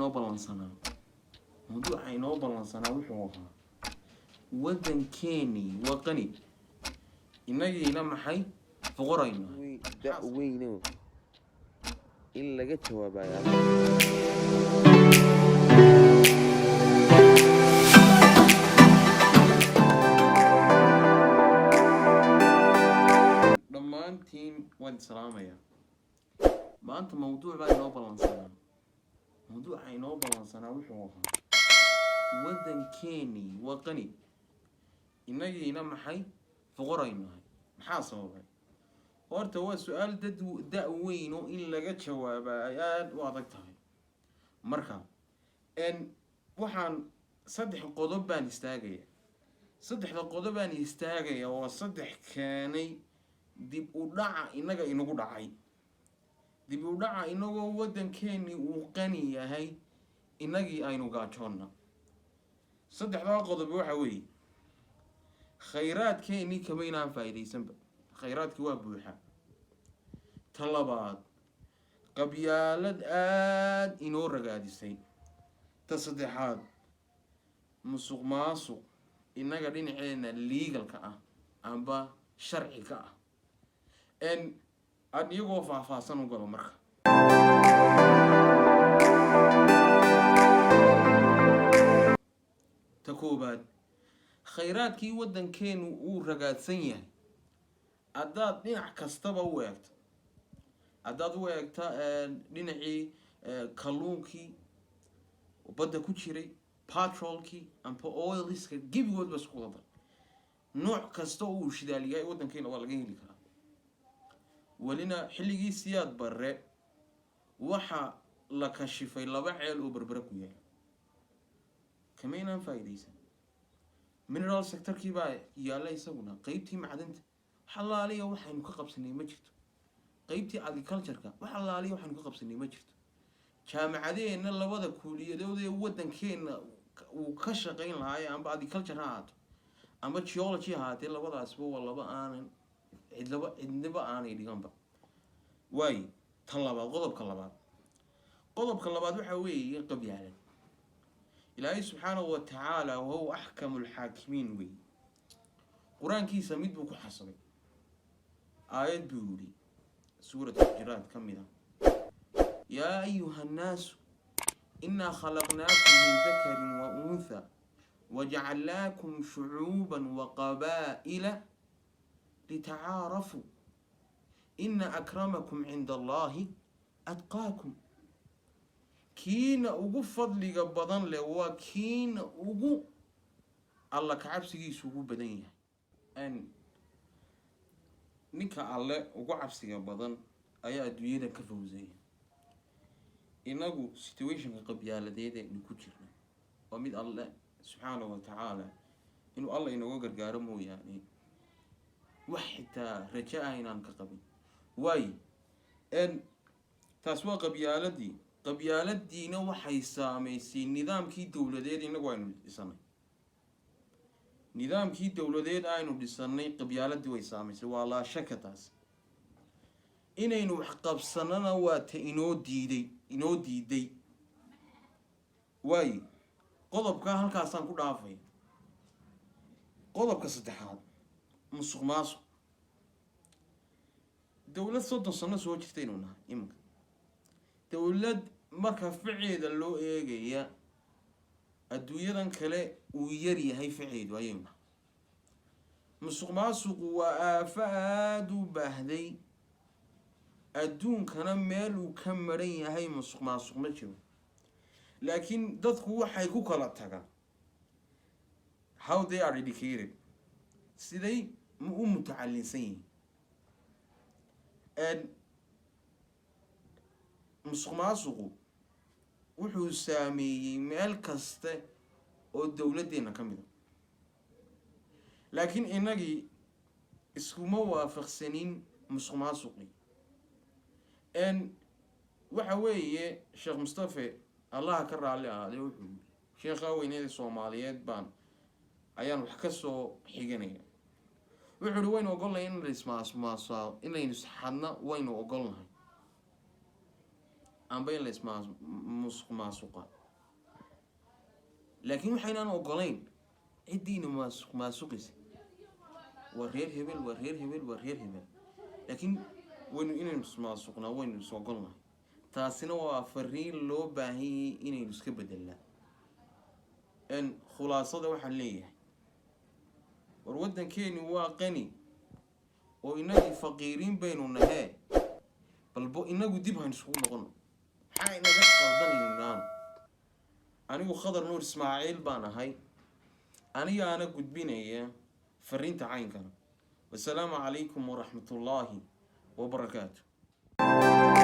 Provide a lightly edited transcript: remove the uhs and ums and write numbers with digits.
inoo balansanaa mawduuca inoo balansanaa wuxuu ahaa waddankeennii waa qani inagiina maxay foqorayna weyno in laga jawaabayo dhammaantiin waan salaamayaa maanta mawduuc baa inoo balansanaa mawduuca inoo balansanaa wuxuu ahaa waddankeennii waa qani inagiina maxay foqoraynahay maxaa sababay horta waa su-aal da' weyn oo in laga jawaabaa ay aada u adag tahay marka waxaan saddex qodob baan istaagaya waa saddex keenay dib u dhaca inaga inagu dhacay dib u dhaca inagoo waddankeennii uu qani yahay inagii aynu gaajoonna saddexdaa qodob waxa weeye khayraadkeennii kamaynaan faa'iidaysanba khayraadkii waa buuxa ta labaad qabyaalad aada inoo ragaadisay ta saddexaad musuq maasuq inaga dhinaceena legalka ah amba sharciga ah aan iyagoo faahfaahsan u galo marka ta koobaad khayraadkii waddankeenu uu ragaadsan yahay haddaad dhinac kastaba u eegto haddaad u eegta dhinacii kalluunkii badda ku jiray patrolkii amba oiliska gebigoodba isku wada nooc kasta uu shidaaliyahay waddankeena waa laga heli karaa welina xilligii siyaad barre waxa la kashifay 2 ceel oo berbera ku yaala kamaynaan faa'iidaysan mineral sectorkii baa yaalla isaguna qaybtii macdanta xalaaliya waxaynu ka qabsanay ma jirto qaybtii agriculture-ka xalaaliya waxaynu ka qabsanay ma jirto jaamacadeena labada kuuliyadood ee waddankeena uu ka shaqayn lahaa amba agriculture ha ahaato amba geology ha ahaatee labadaasba waa laba aanan cidnaba aanay dhiganba waay tan labaad qodobka labaad waxa weeye qabyaalad ilaahay subxaanahu wa tacaala wahuwa axkamu lxaakimiin wey qur-aankiisa mid buu ku xasabay aayad buu yidhi suurat alxujuraat ka mid ah yaa ayuha annaasu innaa khalaqnaakum min dakarin wa untha wajacalnaakum shucuuban wa qabaa'ila litacaarafuu ina akramakum cinda allahi atqaakum kiina ugu fadliga badan leh waa kiina ugu alla kacabsigiisu ugu badan yahay ninka alle ugu cabsiga badan ayaa adduunyada ka fawsaya inagu situationka qabyaaladeed aynu ku jirna waa mid alle subxaanahu wa tacaala inuu alla inooga gargaaro mooyaane wax xitaa raja ah inaan ka qabin waayo taas waa qabyaaladiina waxay saamaysay nidaamkii dowladeed inagu aynu dhisanay nidaamkii dowladeed aynu dhisanay qabyaaladii way saamaysay waa laa shaka taas inaynu wax qabsanana waa ta inoo diiday waayo qodobka halkaasaan ku dhaafay qodobka saddexaad musuq maasuq dowlad 30 sano soo jirtay inuu nahay iminka dowlad marka ficeeda loo eegaya adduunyadan kale uu yar yahay ficeedu ayaynu nahay musuq maasuqu waa aafo aada u baahday adduunkana meel uu ka maran yahay musuq maasuq ma jiro laakiin dadku waxay ku kala tagaan how they are educated siday u mutacallinsan yihiin musuq maasuqu wuxuu saameeyey meel kaste oo dowladdeena ka mid a laakiin inagii iskuma waafaqsanin musuq maasuqi waxa weeye sheekh mustafe allaha ka raalli ahaaday wuxuu yidhi sheekha weyneeda soomaaliyeed ayaan wax ka soo xiganaya wuxuu yidhi waynu ogolnahay in la ismaasmaasaa inaynu isxadna waynu ogolnahay amba in la musuq maasuqa laakiin waxaynaan ogolayn cidiina maasuqis wareer hebel laakiin waynu inaynu maasuqnaa waynu soo golnahay taasina waa fariin loo baahan yahay inaynu iska bedelnaa khulaasada waxaan leeyahay war waddankeenu waa qani oo inagii faqiiriin baynu nahay balbo inagu dib haynu isugu noqono maxaa inaga qaldanayaan anigu Khadar Nuur Ismaaciil baan ahay anigaana gudbinaya fariinta caynkana wassalaamu calaykum waraxmatullaahi wabarakaatuh